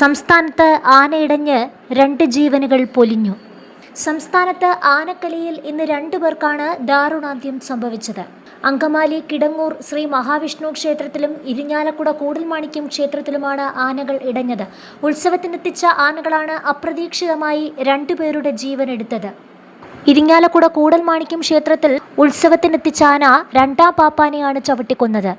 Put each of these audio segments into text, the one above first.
സംസ്ഥാനത്ത് ആനയിടഞ്ഞ് 2 ജീവനുകൾ പൊലിഞ്ഞു. സംസ്ഥാനത്ത് ആനക്കലിയിൽ ഇന്ന് 2 പേർക്കാണ് ദാരുണാന്ത്യം സംഭവിച്ചത്. അങ്കമാലി കിടങ്ങൂർ ശ്രീ മഹാവിഷ്ണു ക്ഷേത്രത്തിലും ഇരിങ്ങാലക്കുട കൂടൽമാണിക്യം ക്ഷേത്രത്തിലുമാണ് ആനകൾ ഇടഞ്ഞത്. ഉത്സവത്തിനെത്തിച്ച ആനകളാണ് അപ്രതീക്ഷിതമായി 2 പേരുടെ ജീവനെടുത്തത്. ഇരിങ്ങാലക്കുട കൂടൽമാണിക്യം ക്ഷേത്രത്തിൽ ഉത്സവത്തിനെത്തിച്ച ആന 2ാം പാപ്പാനെയാണ് ചവിട്ടിക്കൊന്നത്.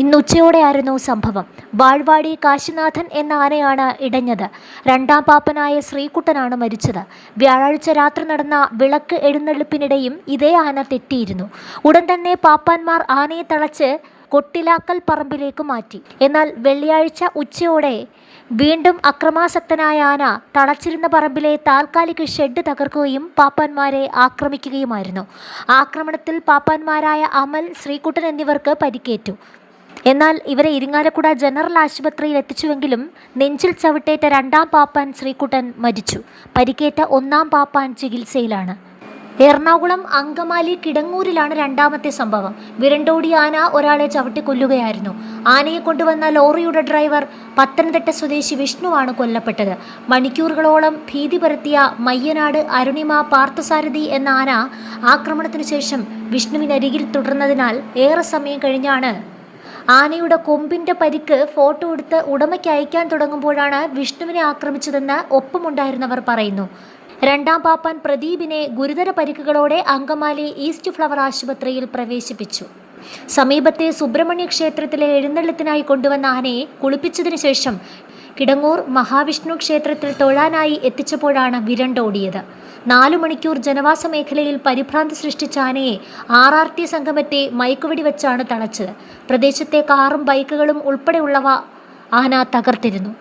ഇന്ന് ഉച്ചയോടെയായിരുന്നു സംഭവം. വാഴ്വാടി കാശിനാഥൻ എന്ന ആനയാണ് ഇടഞ്ഞത്. 2ാം പാപ്പനായ ശ്രീകുട്ടനാണ് മരിച്ചത്. വ്യാഴാഴ്ച രാത്രി നടന്ന വിളക്ക് എഴുന്നള്ളിപ്പിനിടെയും ഇതേ ആന തെറ്റിയിരുന്നു. ഉടൻ തന്നെ പാപ്പാന്മാർ ആനയെ തളച്ച് കൊട്ടിലാക്കൽ പറമ്പിലേക്ക് മാറ്റി. എന്നാൽ വെള്ളിയാഴ്ച ഉച്ചയോടെ വീണ്ടും അക്രമാസക്തനായ ആന തളച്ചിരുന്ന പറമ്പിലെ താൽക്കാലിക ഷെഡ് തകർക്കുകയും പാപ്പാന്മാരെ ആക്രമിക്കുകയുമായിരുന്നു. ആക്രമണത്തിൽ പാപ്പാന്മാരായ അമൽ, ശ്രീകുട്ടൻ എന്നിവർക്ക് പരിക്കേറ്റു. എന്നാൽ ഇവരെ ഇരിങ്ങാലക്കുട ജനറൽ ആശുപത്രിയിൽ എത്തിച്ചുവെങ്കിലും നെഞ്ചിൽ ചവിട്ടേറ്റ 2ാം പാപ്പാൻ ശ്രീകുട്ടൻ മരിച്ചു. പരിക്കേറ്റ 1ാം പാപ്പാൻ ചികിത്സയിലാണ്. എറണാകുളം അങ്കമാലി കിടങ്ങൂരിലാണ് 2ാമത്തെ സംഭവം. വിരണ്ടോടിയ ആന ഒരാളെ ചവിട്ടിക്കൊല്ലുകയായിരുന്നു. ആനയെ കൊണ്ടുവന്ന ലോറിയുടെ ഡ്രൈവർ പത്തനംതിട്ട സ്വദേശി വിഷ്ണുവാണ് കൊല്ലപ്പെട്ടത്. മണിക്കൂറുകളോളം ഭീതി പരത്തിയ മയ്യനാട് അരുണിമ പാർത്ഥസാരഥി എന്ന ആന ആക്രമണത്തിനു ശേഷം വിഷ്ണുവിനരികിൽ തുടർന്നതിനാൽ ഏറെ സമയം കഴിഞ്ഞാണ് ആനയുടെ കൊമ്പിൻ്റെ പരിക്ക് ഫോട്ടോ എടുത്ത് ഉടമയ്ക്ക് അയക്കാൻ തുടങ്ങുമ്പോഴാണ് വിഷ്ണുവിനെ ആക്രമിച്ചതെന്ന് ഒപ്പമുണ്ടായിരുന്നവർ പറയുന്നു. 2ാം പാപ്പാൻ പ്രദീപിനെ ഗുരുതര പരിക്കുകളോടെ അങ്കമാലി ഈസ്റ്റ് ഫ്ലവർ ആശുപത്രിയിൽ പ്രവേശിപ്പിച്ചു. സമീപത്തെ സുബ്രഹ്മണ്യ ക്ഷേത്രത്തിലെ എഴുന്നള്ളത്തിനായി കൊണ്ടുവന്ന ആനയെ കുളിപ്പിച്ചതിനു ശേഷം കിടങ്ങൂർ മഹാവിഷ്ണു ക്ഷേത്രത്തിൽ തൊഴാനായി എത്തിച്ചപ്പോഴാണ് വിരണ്ടോടിയത്. 4 മണിക്കൂർ ജനവാസ മേഖലയിൽ പരിഭ്രാന്തി സൃഷ്ടിച്ച ആനയെ RRT സംഘമെത്തി മയക്കുവെടി വെച്ചാണ് തളച്ചത്. പ്രദേശത്തെ കാറും ബൈക്കുകളും ഉൾപ്പെടെയുള്ളവ ആന തകർത്തിരുന്നു.